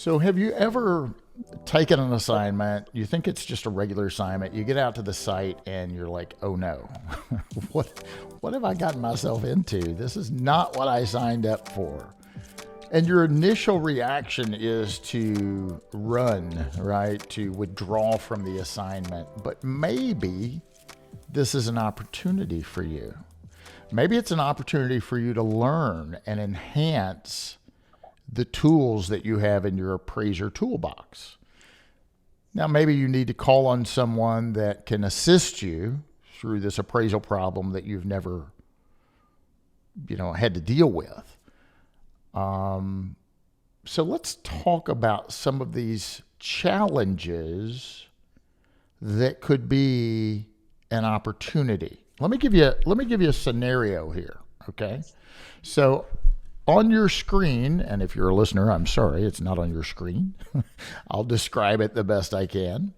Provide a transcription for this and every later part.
So have you ever taken an assignment, you think it's just a regular assignment, you get out to the site and you're like, oh no, what have I gotten myself into? This is not what I signed up for. And your initial reaction is to run, right? To withdraw from the assignment. But maybe this is an opportunity for you. Maybe it's an opportunity for you to learn and enhance the tools that you have in your appraiser toolbox. Now, maybe you need to call on someone that can assist you through this appraisal problem that you've never, had to deal with. So let's talk about some of these challenges that could be an opportunity. Let me give you a scenario here. Okay. So on your screen, and if you're a listener, I'm sorry, it's not on your screen. I'll describe it the best I can.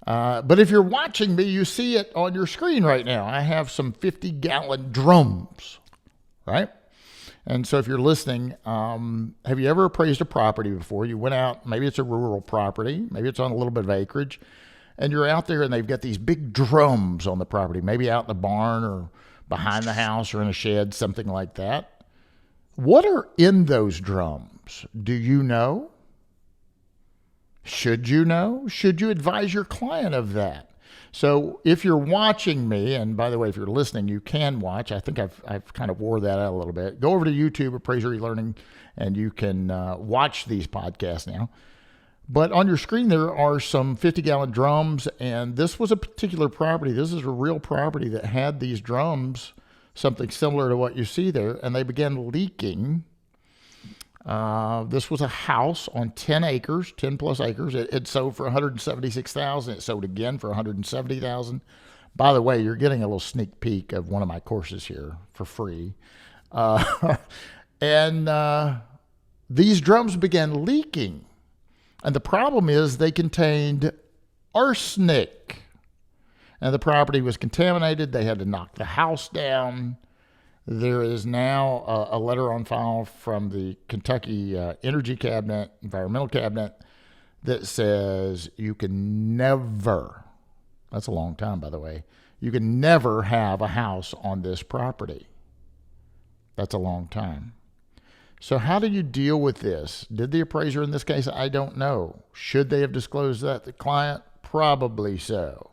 But if you're watching me, you see it on your screen right now. I have some 50-gallon drums, right? And so if you're listening, have you ever appraised a property before? You went out, maybe it's a rural property, maybe it's on a little bit of acreage, and you're out there and they've got these big drums on the property, maybe out in the barn or behind the house or in a shed, something like that. What are in those drums? Do you know? Should you know? Should you advise your client of that? So if you're watching me, and by the way, if you're listening, you can watch. I think I've kind of wore that out a little bit. Go over to YouTube, Appraiser eLearning, and you can watch these podcasts now. But on your screen, there are some 50-gallon drums, and this was a particular property. This is a real property that had these drums, something similar to what you see there, and they began leaking. This was a house on 10 acres, 10 plus acres. It sold for $176,000. It sold again for $170,000. By the way, you're getting a little sneak peek of one of my courses here for free. And these drums began leaking. And the problem is they contained arsenic. And the property was contaminated. They had to knock the house down. There is now a letter on file from the Kentucky Energy Cabinet, Environmental Cabinet, that says you can never, that's a long time, by the way, you can never have a house on this property. That's a long time. So how do you deal with this? Did the appraiser in this case? I don't know. Should they have disclosed that to the client? Probably so.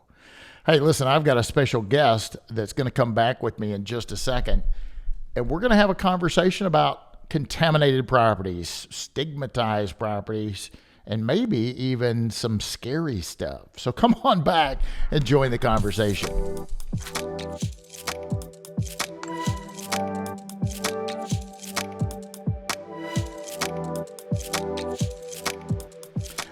Hey, listen, I've got a special guest that's going to come back with me in just a second, and we're going to have a conversation about contaminated properties, stigmatized properties, and maybe even some scary stuff. So come on back and join the conversation.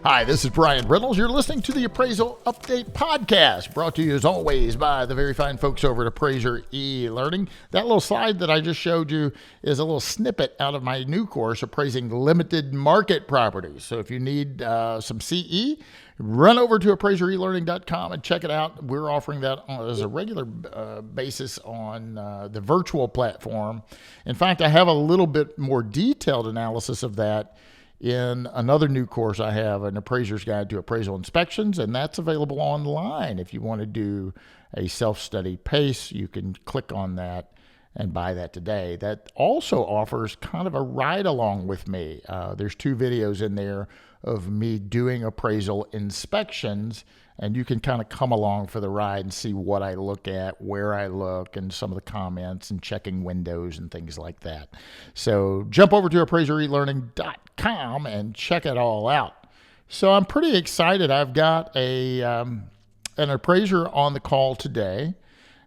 Hi, this is Bryan Reynolds. You're listening to the Appraisal Update Podcast, brought to you as always by the very fine folks over at Appraiser eLearning. That little slide that I just showed you is a little snippet out of my new course, Appraising Limited Market Properties. So if you need some CE, run over to appraiserelearning.com and check it out. We're offering that as a regular basis on the virtual platform. In fact, I have a little bit more detailed analysis of that in another new course I have, an Appraiser's Guide to Appraisal Inspections, and that's available online. If you want to do a self-study pace, you can click on that and buy that today. That also offers kind of a ride-along with me. There's 2 videos in there of me doing appraisal inspections, and you can kind of come along for the ride and see what I look at, where I look, and some of the comments and checking windows and things like that. So jump over to appraiserelearning.com and check it all out. So I'm pretty excited. I've got an appraiser on the call today,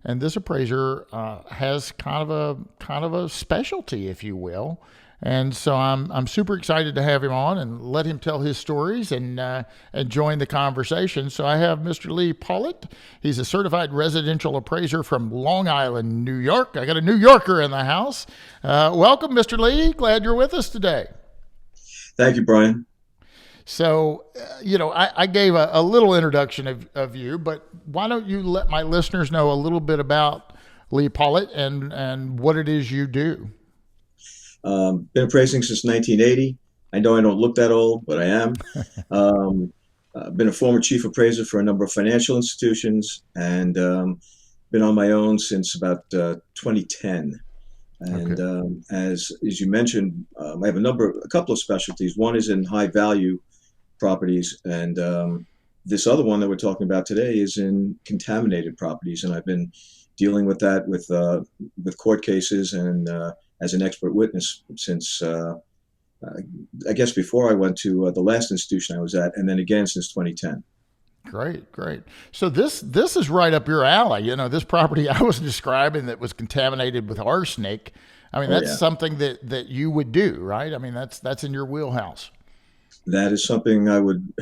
and this appraiser has kind of a specialty, if you will. And so I'm super excited to have him on and let him tell his stories and join the conversation. So I have Mr. Lee Pollitt. He's a certified residential appraiser from Long Island, New York. I got a New Yorker in the house. Welcome, Mr. Lee. Glad you're with us today. Thank you, Bryan. So, I gave a little introduction of you, but why don't you let my listeners know a little bit about Lee Pollitt and what it is you do? Been appraising since 1980. I know I don't look that old, but I am. Um, been a former chief appraiser for a number of financial institutions, and been on my own since about 2010. Okay. And as you mentioned, I have a couple of specialties. One is in high value properties, and this other one that we're talking about today is in contaminated properties. And I've been dealing with that with court cases and as an expert witness since I guess before I went to the last institution I was at, and then again since 2010. Great, great. So this is right up your alley. You know, this property I was describing that was contaminated with arsenic. I mean, Oh that's yeah, something that you would do, right? I mean, that's in your wheelhouse. that is something I would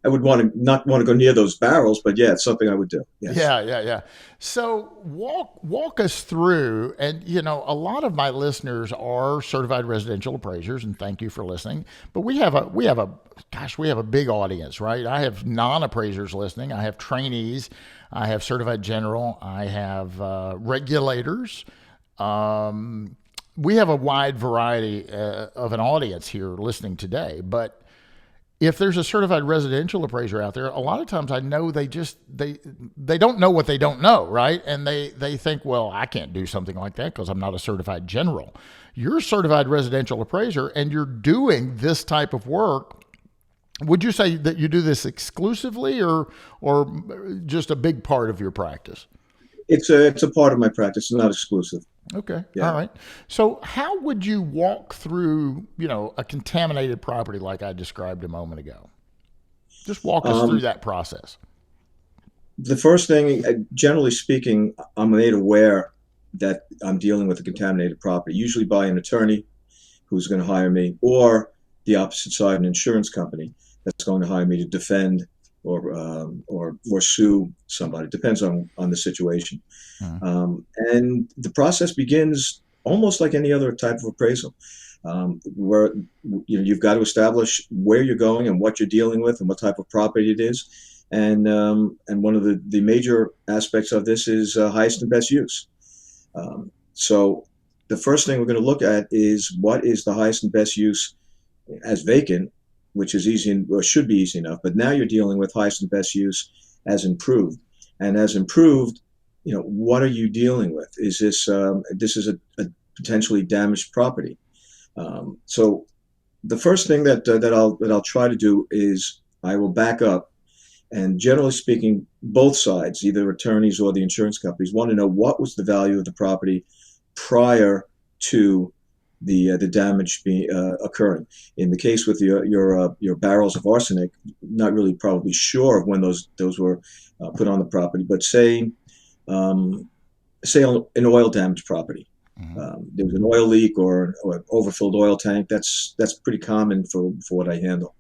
I would want to not want to go near those barrels, but yeah, it's something I would do. Yes. Yeah, yeah, yeah. So walk us through, and you know, a lot of my listeners are certified residential appraisers, and thank you for listening. But we have a big audience, right? I have non-appraisers listening. I have trainees. I have certified general. I have regulators. We have a wide variety of an audience here listening today, but if there's a certified residential appraiser out there, a lot of times I know they don't know what they don't know, right? And they think, well, I can't do something like that because I'm not a certified general. You're a certified residential appraiser, and you're doing this type of work. Would you say that you do this exclusively, or just a big part of your practice? It's a part of my practice, it's not exclusive. Okay. All Yeah. right. So how would you walk through, you know, a contaminated property like I described a moment ago? Just walk us through Um, that process. the first thing, generally speaking, I'm made aware that I'm dealing with a contaminated property, usually by an attorney who's going to hire me, or the opposite side, an insurance company that's going to hire me to defend or sue somebody. It depends on the situation. Mhm. And the process begins almost like any other type of appraisal, where you've got to establish where you're going and what you're dealing with and what type of property it is. And one of the major aspects of this is highest and best use. So the first thing we're going to look at is what is the highest and best use as vacant, which is easy or should be easy enough. But now you're dealing with highest and best use as improved, and as improved, what are you dealing with? Is this is a potentially damaged property? So the first thing that I'll try to do is I will back up, and generally speaking, both sides, either attorneys or the insurance companies, want to know what was the value of the property prior to the damage occurring. In the case with your barrels of arsenic, not really probably sure of when those were put on the property, but um, say an oil damaged property. Mhm. There was an oil leak or an overfilled oil tank. That's pretty common for what I handle.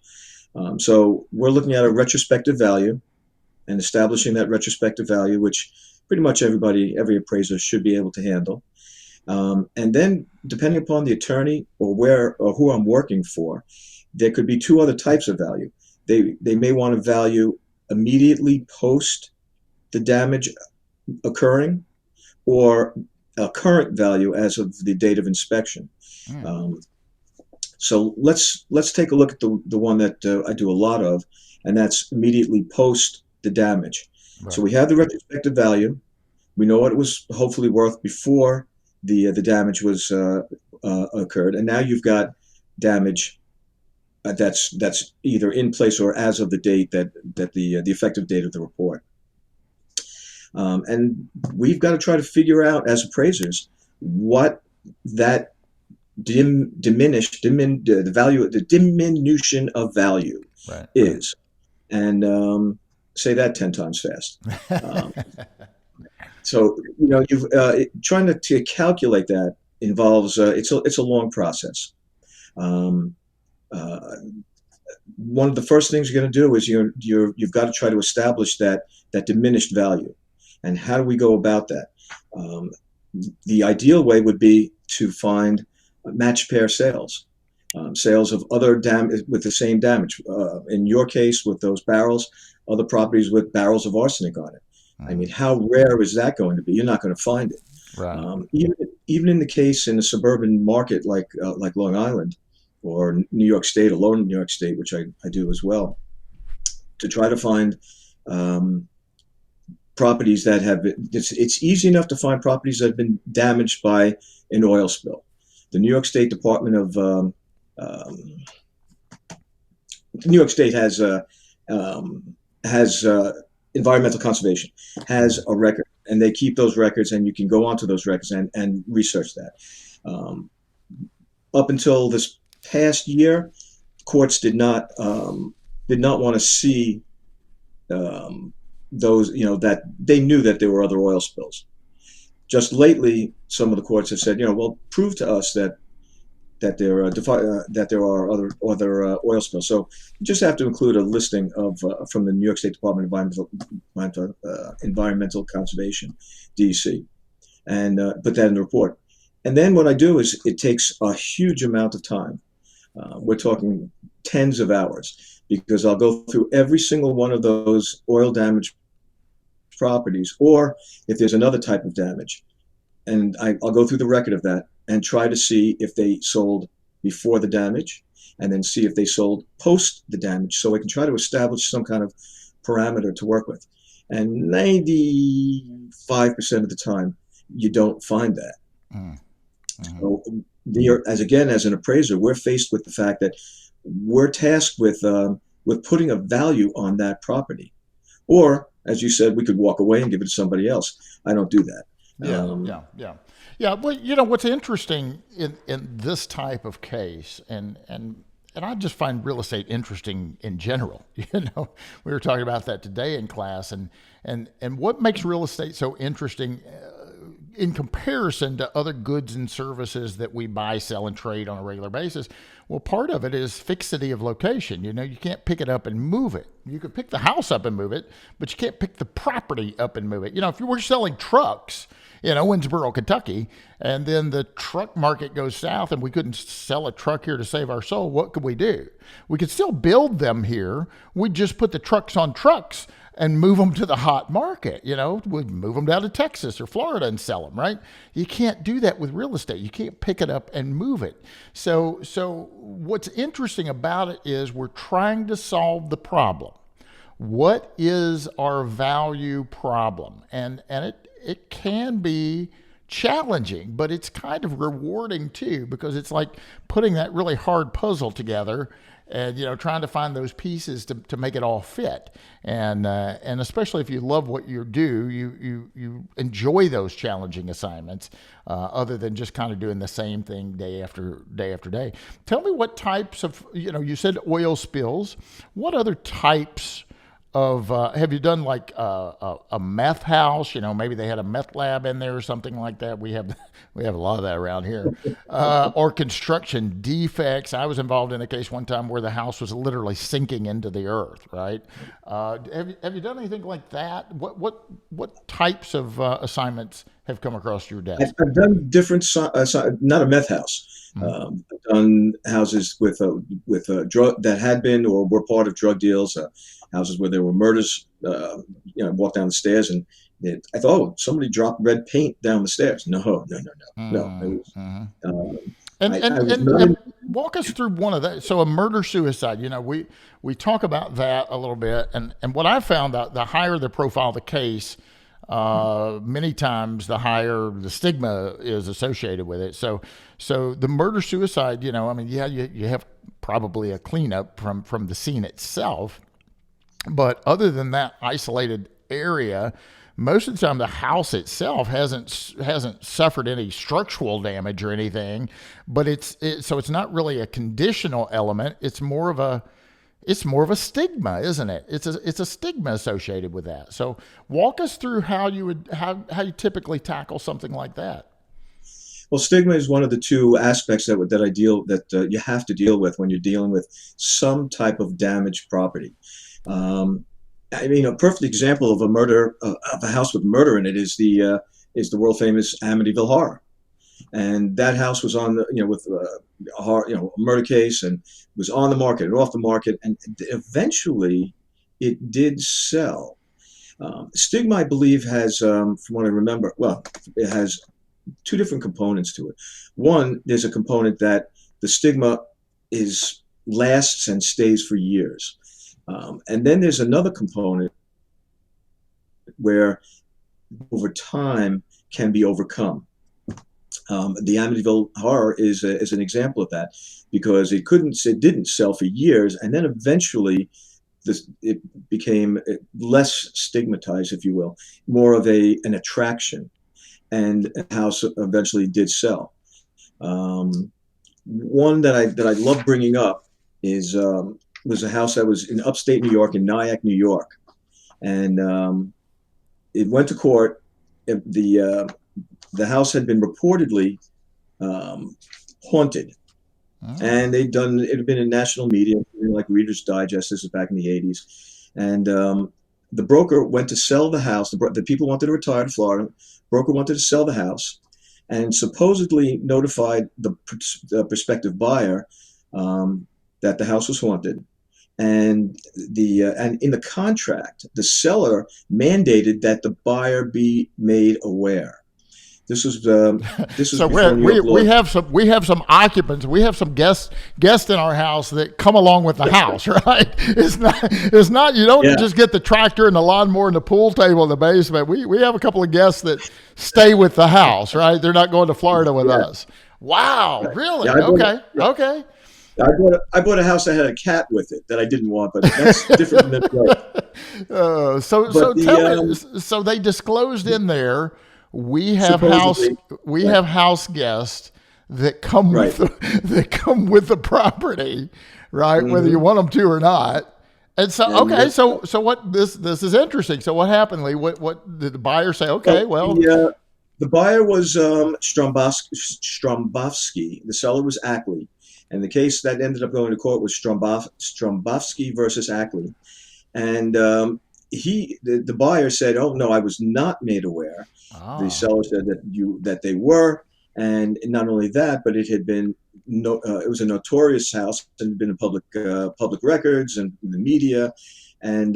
So we're looking at a retrospective value and establishing that retrospective value, which pretty much every appraiser should be able to handle. And then, depending upon the attorney or where or who I'm working for, there could be two other types of value. They may want to value immediately post the damage occurring, or a current value as of the date of inspection. Mm. Um, so let's take a look at the one that I do a lot of, and that's immediately post the damage. So Right. we have the retrospective value. We know what it was hopefully worth before the damage was occurred, and now you've got damage that's either in place or as of the date that the effective date of the report. And we've got to try to figure out as appraisers what that the value, the diminution of value Right. Right. is, and say that 10 times fast. Um, so you've trying to calculate that involves it's a long process. Um, uh, One of the first things you're going to do is you've got to try to establish that diminished value. And how do we go about that? Um, the ideal way would be to find match pair sales, sales of other damage with the same damage. In your case, with those barrels, other properties with barrels of arsenic on it. I mean, Mhm. how rare is that going to be? You're not going to find it. Right. Even in the case in a suburban market like Long Island, or New York State, alone in New York State, which I do as well, to try to find properties that have been, it's easy enough to find properties that have been damaged by an oil spill. The New York State Department of New York State has environmental conservation, has a record, and they keep those records, and you can go onto those records and research that. Up until this past year, courts did not want to see those, that they knew that there were other oil spills. Just lately, some of the courts have said, well, prove to us that there are other oil spills. So you just have to include a listing of from the New York State Department of Environmental Conservation, DEC, and put that in the report. And then what I do is it takes a huge amount of time. We're talking tens of hours, because I'll go through every single one of those oil damage properties, or if there's another type of damage, and I'll go through the record of that and try to see if they sold before the damage, and then see if they sold post the damage, so I can try to establish some kind of parameter to work with. And 95% of the time, you don't find that. So, as an appraiser, we're faced with the fact that we're tasked with putting a value on that property, or, as you said, we could walk away and give it to somebody else. I don't do that. Yeah. Well, what's interesting in this type of case, and I just find real estate interesting in general. We were talking about that today in class, and what makes real estate so interesting in comparison to other goods and services that we buy, sell, and trade on a regular basis. Well, part of it is fixity of location. You can't pick it up and move it. You could pick the house up and move it, but you can't pick the property up and move it. If you were selling trucks, Winsboro, Kentucky, and then the truck market goes south and we couldn't sell a truck here to save our soul, what could we do? We could still build them here. We'd just put the trucks on trucks and move them to the hot market. We'd move them down to Texas or Florida and sell them, right? You can't do that with real estate. You can't pick it up and move it. So what's interesting about it is we're trying to solve the problem. What is our value problem? And it can be challenging, but it's kind of rewarding too, because it's like putting that really hard puzzle together and trying to find those pieces to make it all fit. And especially if you love what you do, you enjoy those challenging assignments, other than just kind of doing the same thing day after day after day. Tell me what types of, you said oil spills. What other types of have you done, like a meth house? Maybe they had a meth lab in there or something like that. We have a lot of that around here. Or construction defects. I was involved in a case one time where the house was literally sinking into the earth. Right? Have you done anything like that? What types of assignments have come across your desk? I've done different, not a meth house. I've done houses with drug that had been or were part of drug deals. Houses where there were murders. I walked down the stairs and I thought, oh, somebody dropped red paint down the stairs. No. It was, and walk us through one of that. So a murder suicide. We talk about that a little bit, and what I found out, the higher the profile of the case, many times the higher the stigma is associated with it. So the murder suicide, you have probably a cleanup from the scene itself. But other than that isolated area, most of the time the house itself hasn't suffered any structural damage or anything. But so it's not really a conditional element. It's more of a stigma, isn't it? It's a stigma associated with that. So walk us through how you typically tackle something like that. Well, stigma is one of the two aspects that you have to deal with when you're dealing with some type of damaged property. A perfect example of a murder, of a house with murder in it, is the world famous Amityville Horror, and that house was on with a murder case, and was on the market and off the market, and eventually it did sell. Stigma, I believe, has, from what I remember, it has two different components to it. One, there's a component that the stigma lasts and stays for years. And then there's another component where over time can be overcome. The Amityville Horror is an example of that, because it didn't sell for years, and then eventually it became less stigmatized, if you will, more of an attraction, and the house eventually did sell. One that I love bringing up was a house that was in upstate New York, in Nyack, New York, and it went to court. The house had been reportedly haunted, and it had been in national media, like Reader's Digest. This is back in the '80s, and the broker went to sell the house. The people wanted to retire to Florida. Broker wanted to sell the house, and supposedly notified the prospective buyer that the house was haunted. And in the contract, the seller mandated that the buyer be made aware. This was so we have some occupants, we have some guests in our house that come along with the house, right? It's not you don't just get the tractor and the lawnmower and the pool table in the basement. We have a couple of guests that stay with the house, right? They're not going to Florida with us. Wow, really? Yeah, okay. I bought a house that had a cat with it that I didn't want, but that's different than right. So they disclosed in there, we have house guests that come with the property, right? Mm-hmm. Whether you want them to or not. And so so what this is interesting. So what happened, Lee? What did the buyer say? Okay, the buyer was Strombowski. The seller was Ackley. And the case that ended up going to court was Strombowski versus Ackley. And the buyer said, "Oh no, I was not made aware." Oh. The seller said that they were, and not only that, but it had been it was a notorious house and had been in public records and in the media, and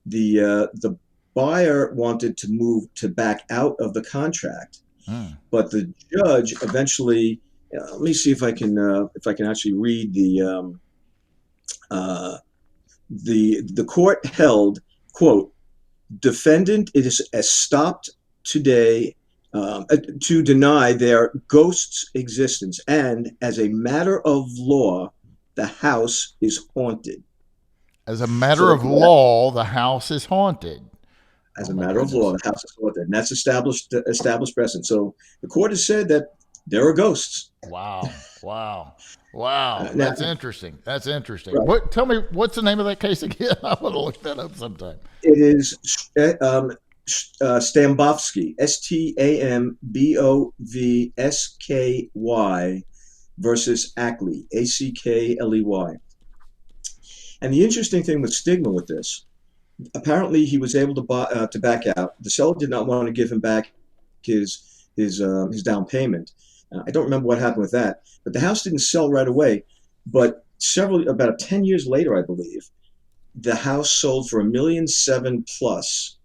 the buyer wanted to back out of the contract, but the judge eventually. Let me see if I can actually read the court held, quote, defendant is stopped today to deny their ghost's existence, and as a matter of law, the house is haunted. As a matter of law, the house is haunted. As a matter of law, the house is haunted, and that's established precedent. So the court has said that there are ghosts. Wow. That's interesting. Right. Tell me, what's the name of that case again? I want to look that up sometime. It is Stambowski, Stambovsky versus Ackley, Ackley. And the interesting thing with stigma with this, apparently he was able to back out. The seller did not want to give him back his down payment. I don't remember what happened with that, but the house didn't sell right away. But about 10 years later, I believe, the house sold for $1.7 million plus,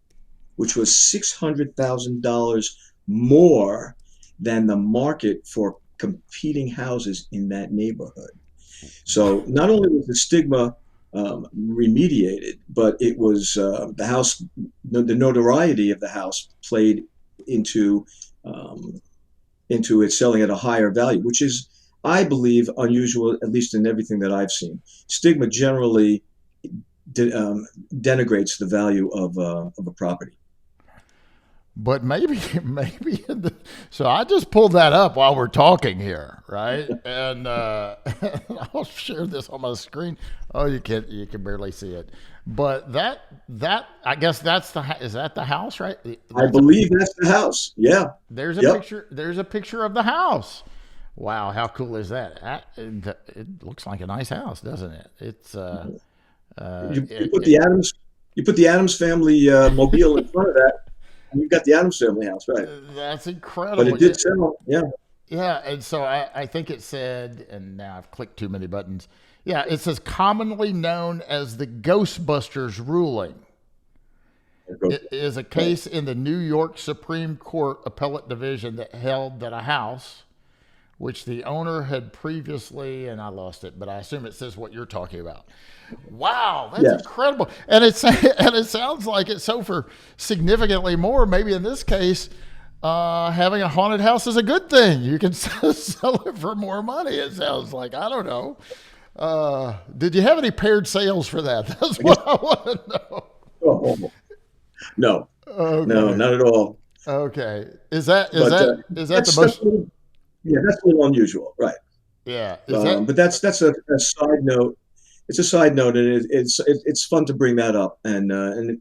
which was $600,000 more than the market for competing houses in that neighborhood. So not only was the stigma remediated, but it was the house, the notoriety of the house played into it selling at a higher value, which is, I believe, unusual, at least in everything that I've seen. Stigma generally denigrates the value of a property. But maybe so I just pulled that up while we're talking here, right? And I'll share this on my screen. Oh, you can barely see it. But that I guess is that the house, right? I believe that's the house. Yeah. There's a picture. There's a picture of the house. Wow, how cool is that? It looks like a nice house, doesn't it? It's you put the Addams family mobile in front of that, and you've got the Addams family house, right? That's incredible. But it did sell, yeah. Yeah, and so I think it said, and now I've clicked too many buttons. Yeah, it says commonly known as the Ghostbusters Ruling. It is a case in the New York Supreme Court Appellate Division that held that a house which the owner had previously, and I lost it, but I assume it says what you're talking about. Wow, that's Yes. incredible. And it sounds like it's so for significantly more. Maybe in this case, having a haunted house is a good thing. You can sell it for more money. It sounds like. I don't know. Did you have any paired sales for that? That's what I want to know. Oh, no, no, Okay. not at all. Okay. Is that But the that's most? a little, yeah, that's a little unusual, right? Yeah. Is that But that's a side note. It's a side note, and it's fun to bring that up. And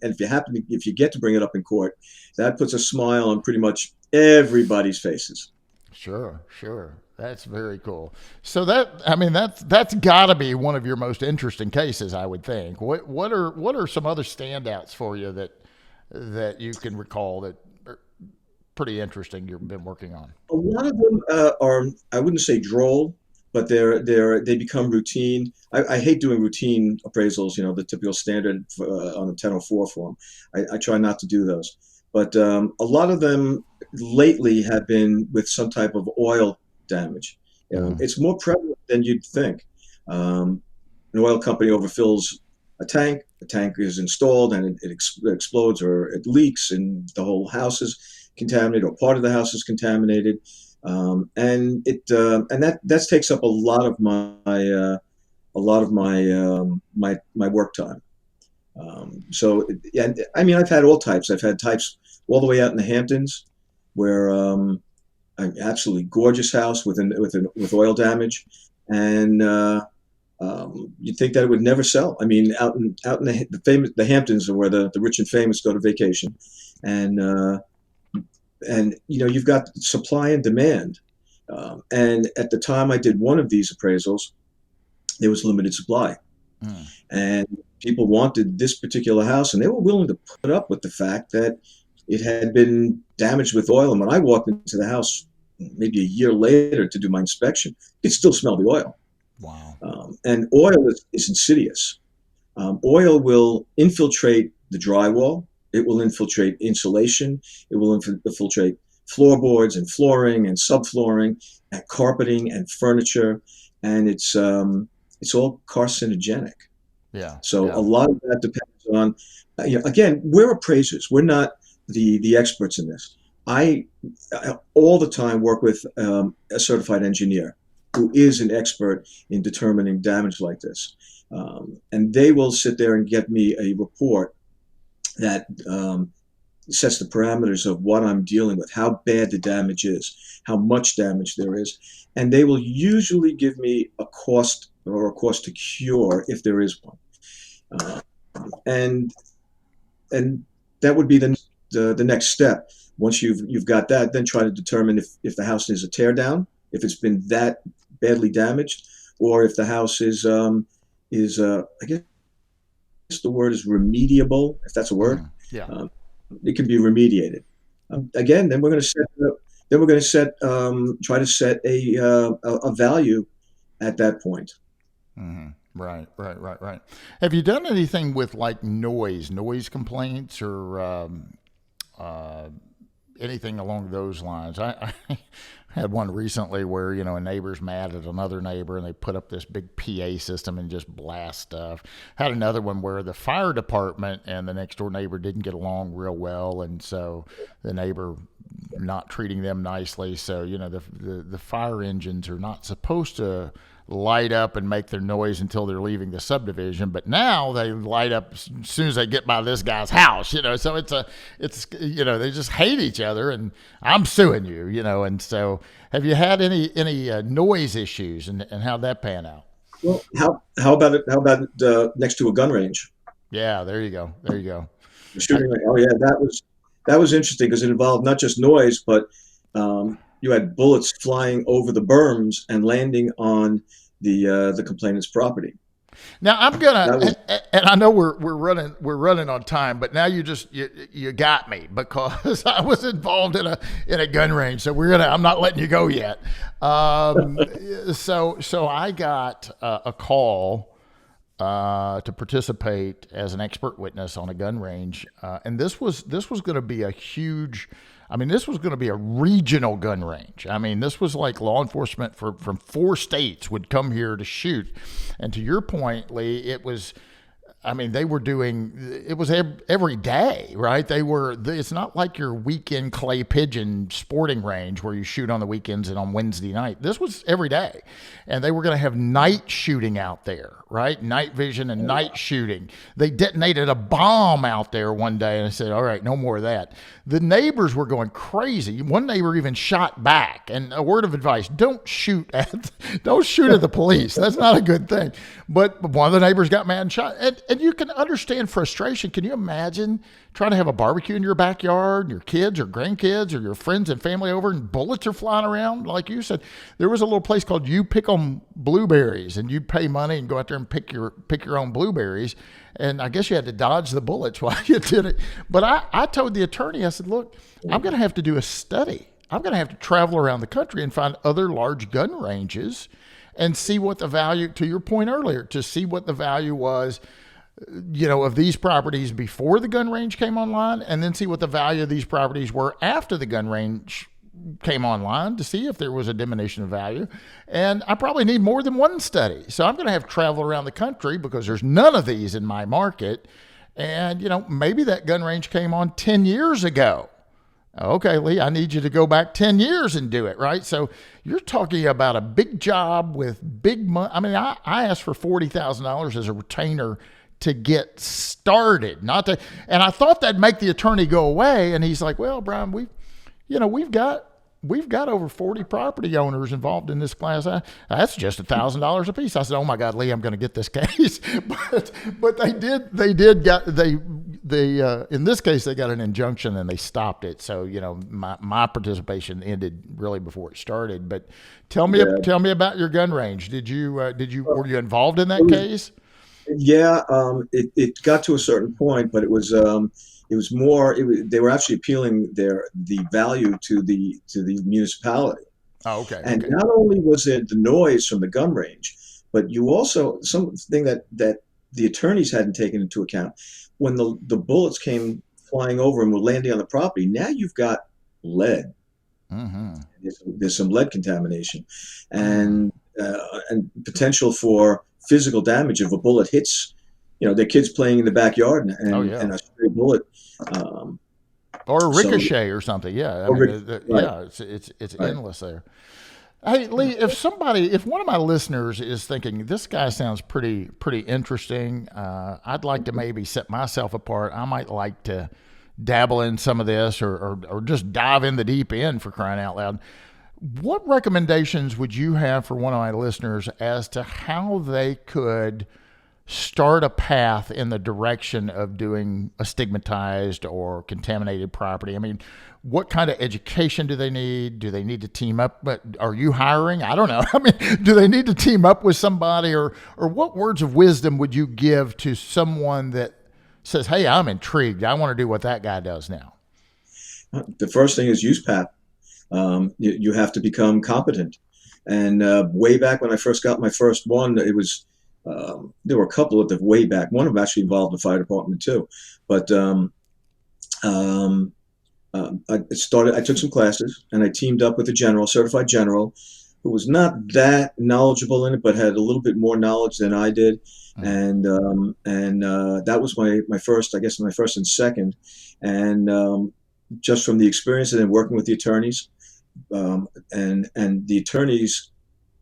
if you get to bring it up in court, that puts a smile on pretty much everybody's faces. sure? Sure. That's very cool. So that's got to be one of your most interesting cases, I would think. What are some other standouts for you that you can recall that are pretty interesting you've been working on? A lot of them are, I wouldn't say droll, but they become routine. I hate doing routine appraisals, the typical standard on a 1004 form. I try not to do those. But a lot of them lately have been with some type of oil damage. Mm-hmm. It's more prevalent than you'd think. Um, an oil company overfills a tank is installed, and it explodes or it leaks, and the whole house is contaminated, or part of the house is contaminated. And that takes up a lot of my work time. So yeah, I mean, I've had all types. I've had types all the way out in the Hamptons, where an absolutely gorgeous house with oil damage, and you'd think that it would never sell. I mean, out in the Hamptons are where the rich and famous go to vacation, and you've got supply and demand. And at the time I did one of these appraisals, there was limited supply, Mm. and people wanted this particular house, and they were willing to put up with the fact that it had been damaged with oil. And when I walked into the house, maybe a year later to do my inspection, you could still smell the oil. Wow. And oil is insidious. Oil will infiltrate the drywall. It will infiltrate insulation. It will infiltrate floorboards and flooring and subflooring and carpeting and furniture, and it's all carcinogenic. Yeah. So a Yeah. lot of that depends on, again, we're appraisers. We're not the experts in this. I all the time work with a certified engineer who is an expert in determining damage like this. And they will sit there and get me a report that sets the parameters of what I'm dealing with, how bad the damage is, how much damage there is. And they will usually give me a cost or a cost to cure if there is one. Uh, and and that would be the next step. Once you've got that, then try to determine if the house is a tear down, if it's been that badly damaged, or if the house is I guess the word is remediable, if that's a word. Mm. Yeah. Um, it can be remediated. Again, then we're going to set try to set a value at that point. Hmm. Right, right, right, right. Have you done anything with like noise complaints, or uh, anything along those lines? I had one recently where a neighbor's mad at another neighbor, and they put up this big PA system and just blast stuff. Had another one where the fire department and the next door neighbor didn't get along real well, and so the neighbor not treating them nicely. So the fire engines are not supposed to light up and make their noise until they're leaving the subdivision, but now they light up as soon as they get by this guy's house. So it's they just hate each other, and I'm suing you. And so have you had any noise issues, and how'd that pan out? Well, how about it next to a gun range? Yeah, there you go. There you go. The shooting range. Oh yeah, that was interesting because it involved not just noise, but you had bullets flying over the berms and landing on the complainant's property. Now I'm That was gonna, and I know we're running on time, but now you got me, because I was involved in a gun range, so I'm not letting you go yet. So I got a call to participate as an expert witness on a gun range, and this was going to be a huge I mean, this was going to be a regional gun range. I mean, this was like law enforcement from 4 states would come here to shoot. And to your point, Lee, it was, I mean, they were doing, it was every day, right? It's not like your weekend clay pigeon sporting range where you shoot on the weekends and on Wednesday night. This was every day. And they were going to have night shooting out there, right? Night vision and night shooting. They detonated a bomb out there one day and I said, all right, no more of that. The neighbors were going crazy. One neighbor even shot back. And a word of advice, don't shoot at the police. That's not a good thing. But one of the neighbors got mad and shot. And you can understand frustration. Can you imagine trying to have a barbecue in your backyard, and your kids or grandkids or your friends and family over, and bullets are flying around? Like you said, there was a little place called You Pick 'em Blueberries, and you'd pay money and go out there and pick your own blueberries. And I guess you had to dodge the bullets while you did it. But I told the attorney, I said, look, I'm going to have to do a study. I'm going to have to travel around the country and find other large gun ranges and see what the value, to your point earlier, to see what the value was, of these properties before the gun range came online, and then see what the value of these properties were after the gun range came online to see if there was a diminution of value. And I probably need more than one study. So I'm going to have to travel around the country because there's none of these in my market. And, maybe that gun range came on 10 years ago. Okay, Lee, I need you to go back 10 years and do it, right? So you're talking about a big job with big money. I mean, I asked for $40,000 as a retainer to get started, and I thought that'd make the attorney go away. And he's like, well, Bryan, we've got over 40 property owners involved in this class. That's just $1,000 a piece. I said, oh my God, Lee, I'm going to get this case. but in this case, they got an injunction and they stopped it. So, my participation ended really before it started. But tell me about your gun range. Were you involved in that case? Yeah, it got to a certain point, but it was more. They were actually appealing the value to the municipality. Oh, okay. And not only was it the noise from the gun range, but you also, something that the attorneys hadn't taken into account, when the bullets came flying over and were landing on the property. Now you've got lead. Mm-hmm. There's some lead contamination, and potential for physical damage if a bullet hits. Their kids playing in the backyard and a stray bullet, or a ricochet or something. Yeah, it's endless there. Hey, Lee, if one of my listeners is thinking this guy sounds pretty interesting, I'd like to maybe set myself apart. I might like to dabble in some of this, or just dive in the deep end, for crying out loud. What recommendations would you have for one of my listeners as to how they could start a path in the direction of doing a stigmatized or contaminated property? I mean, what kind of education do they need? Do they need to team up? But are you hiring? I don't know. I mean, do they need to team up with somebody, or what words of wisdom would you give to someone that says, hey, I'm intrigued, I want to do what that guy does now? The first thing is use PAP. You have to become competent. And way back when I first got my first one, it was there were a couple of them way back. One of them actually involved the fire department too. But I took some classes, and I teamed up with a certified general, who was not that knowledgeable in it, but had a little bit more knowledge than I did. And that was my first and second. And just from the experience and then working with the attorneys, and the attorneys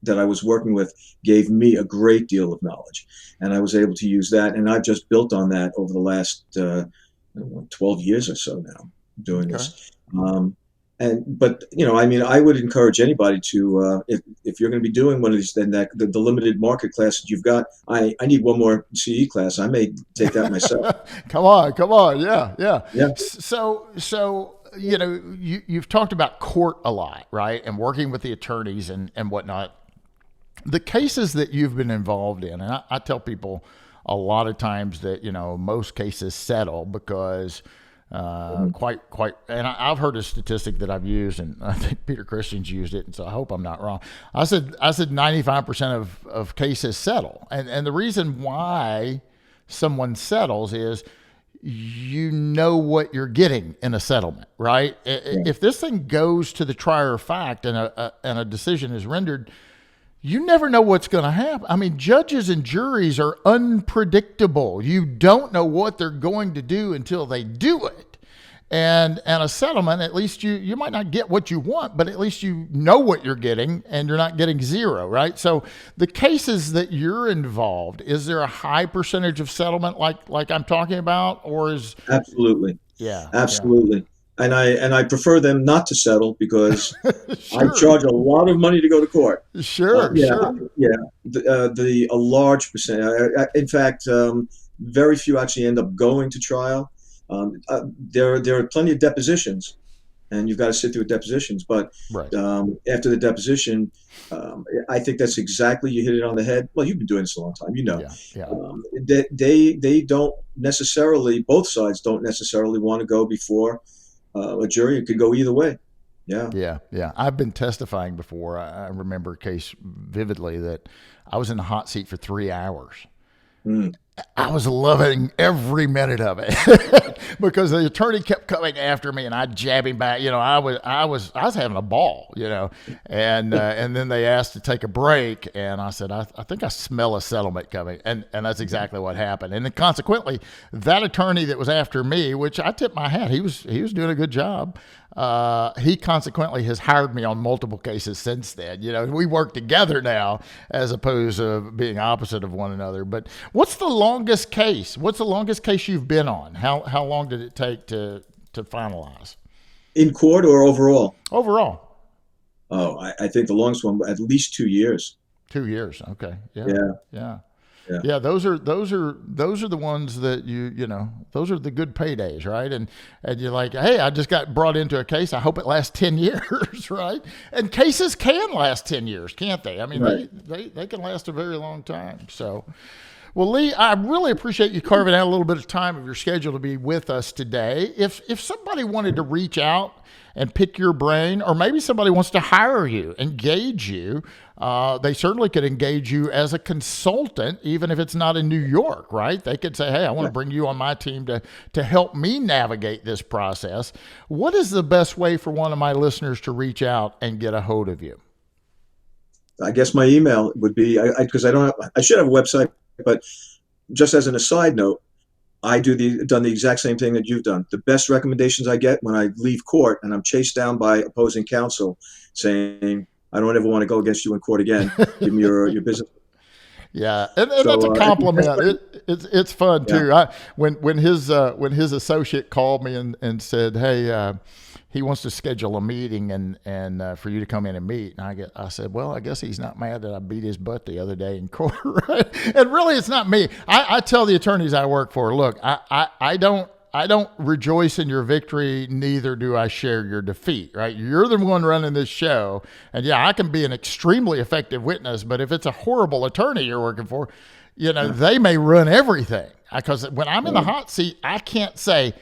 that I was working with gave me a great deal of knowledge, and I was able to use that. And I've just built on that over the last 12 years or so now doing this. But I would encourage anybody to, if you're going to be doing one of these, then the limited market class that you've got, I need one more CE class. I may take that myself. Come on. Yeah. So, you've talked about court a lot, right? And working with the attorneys and whatnot. The cases that you've been involved in, and I tell people a lot of times that, most cases settle because quite, and I've heard a statistic that I've used, and I think Peter Christian's used it, and so I hope I'm not wrong. I said 95% of cases settle. And the reason why someone settles is you know what you're getting in a settlement, right? If this thing goes to the trier of fact and a decision is rendered, you never know what's going to happen. I mean, judges and juries are unpredictable. You don't know what they're going to do until they do it. And a settlement, at least you might not get what you want, but at least you know what you're getting and you're not getting zero, right? So the cases that you're involved, is there a high percentage of settlement like I'm talking about, or is Absolutely. yeah, Absolutely. And I prefer them not to settle because I sure, charge a lot of money to go to court. sure, Yeah, sure, yeah. The a large percent. In fact, very few actually end up going to trial. There are plenty of depositions, and you've got to sit through depositions. But right, after the deposition, I think that's exactly, you hit it on the head. Well, you've been doing this a long time, you know. yeah, yeah. They don't necessarily, both sides don't necessarily want to go before a jury. It could go either way. Yeah. Yeah, yeah. I've been testifying before. I remember a case vividly that I was in the hot seat for 3 hours. Mm. I was loving every minute of it because the attorney kept coming after me and I'd jab him back. You know, I was having a ball, you know, and then they asked to take a break and I said, I think I smell a settlement coming. And that's exactly what happened. And then consequently, that attorney that was after me, which I tipped my hat, he was doing a good job. He consequently has hired me on multiple cases since then. You know, we work together now as opposed to being opposite of one another. But what's the longest case? What's the longest case you've been on? How long did it take to finalize? In court or overall? Overall. Oh, I think the longest one, at least 2 years. 2 years. Okay. Yeah. Yeah. Yeah. Yeah. Yeah, those are the ones that you know, those are the good paydays, right? And you're like, hey, I just got brought into a case. I hope it lasts 10 years, right? And cases can last 10 years, can't they? I mean, Right. they can last a very long time. So, well, Lee, I really appreciate you carving out a little bit of time of your schedule to be with us today. If somebody wanted to reach out and pick your brain, or maybe somebody wants to hire you, engage you, they certainly could engage you as a consultant, even if it's not in New York, right? They could say, hey, I want to bring you on my team to help me navigate this process. What is the best way for one of my listeners to reach out and get a hold of you? I guess my email would be, because I should have a website, but just as an aside note, done the exact same thing that you've done. The best recommendations I get when I leave court and I'm chased down by opposing counsel saying, I don't ever want to go against you in court again. Give me your business. Yeah, and that's a compliment. It's fun too. Yeah. When his associate called me and said, hey, he wants to schedule a meeting and for you to come in and meet, and I said, well, I guess he's not mad that I beat his butt the other day in court, right? And really, it's not me. I tell the attorneys I work for, look, I don't rejoice in your victory, neither do I share your defeat, right? You're the one running this show. And yeah, I can be an extremely effective witness, but if it's a horrible attorney you're working for, you know, they may run everything. Because when I'm in the hot seat, I can't say,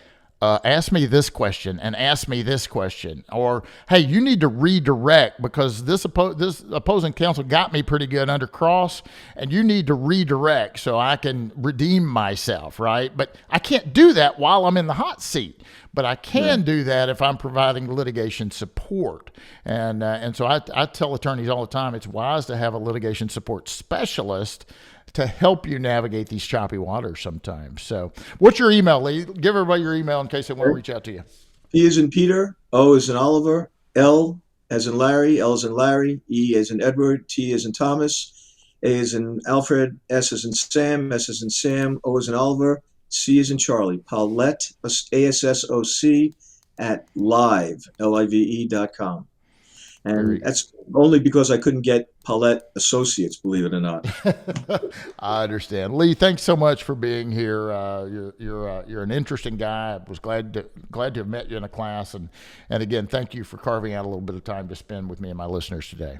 ask me this question and ask me this question, or hey, you need to redirect because this opposing counsel got me pretty good under cross, and you need to redirect so I can redeem myself, right? But I can't do that while I'm in the hot seat. But I can do that if I'm providing litigation support, and so I tell attorneys all the time, it's wise to have a litigation support specialist to help you navigate these choppy waters sometimes. So what's your email, Lee? Give everybody your email in case they want to reach out to you. P as in Peter, O as in Oliver, L as in Larry, L as in Larry, E as in Edward, T as in Thomas, A as in Alfred, S as in Sam, S as in Sam, O as in Oliver, C as in Charlie. Pollitt, ASSOC, at live.com. And that's only because I couldn't get Pollitt Associates, believe it or not. I understand. Lee, thanks so much for being here. You're an interesting guy. I was glad to have met you in a class. And again, thank you for carving out a little bit of time to spend with me and my listeners today.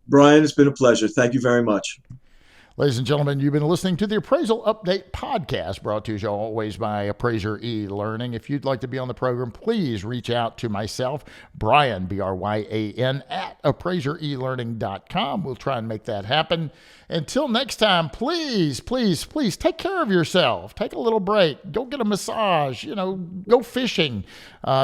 Bryan, it's been a pleasure. Thank you very much. Ladies and gentlemen, you've been listening to the Appraisal Update podcast, brought to you as always by Appraiser eLearning. If you'd like to be on the program, please reach out to myself, Bryan, B-R-Y-A-N, at appraiserelearning.com. We'll try and make that happen. Until next time, please take care of yourself. Take a little break. Go get a massage. Go fishing.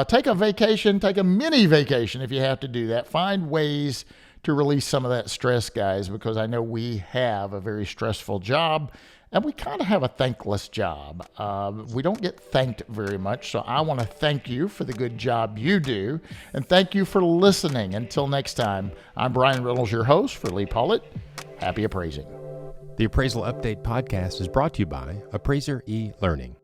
Take a vacation. Take a mini vacation if you have to do that. Find ways to release some of that stress, guys, because I know we have a very stressful job and we kind of have a thankless job. We don't get thanked very much, so I want to thank you for the good job you do, and thank you for listening. Until next time, I'm Bryan Reynolds, your host for Lee Pollitt. Happy appraising. The Appraisal Update podcast is brought to you by Appraiser eLearning.